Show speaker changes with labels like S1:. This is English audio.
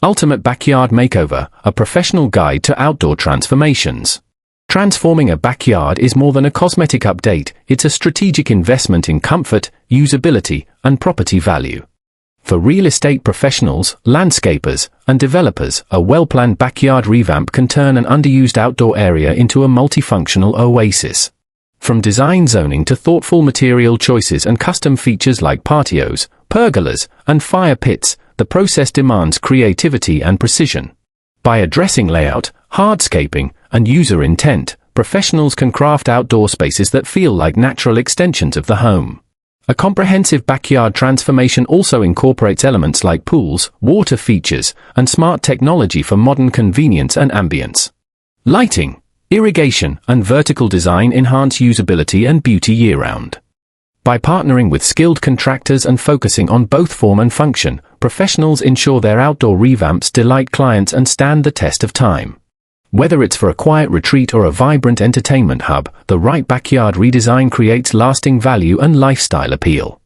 S1: Ultimate Backyard Makeover, a professional guide to outdoor transformations. Transforming a backyard is more than a cosmetic update, it's a strategic investment in comfort, usability, and property value. For real estate professionals, landscapers, and developers, a well-planned backyard revamp can turn an underused outdoor area into a multifunctional oasis. From design zoning to thoughtful material choices and custom features like patios, pergolas, and fire pits, the process demands creativity and precision. By addressing layout, hardscaping, and user intent, professionals can craft outdoor spaces that feel like natural extensions of the home. A comprehensive backyard transformation also incorporates elements like pools, water features, and smart technology for modern convenience and ambience. Lighting, irrigation, and vertical design enhance usability and beauty year-round. By partnering with skilled contractors and focusing on both form and function, professionals ensure their outdoor revamps delight clients and stand the test of time. Whether it's for a quiet retreat or a vibrant entertainment hub, the right backyard redesign creates lasting value and lifestyle appeal.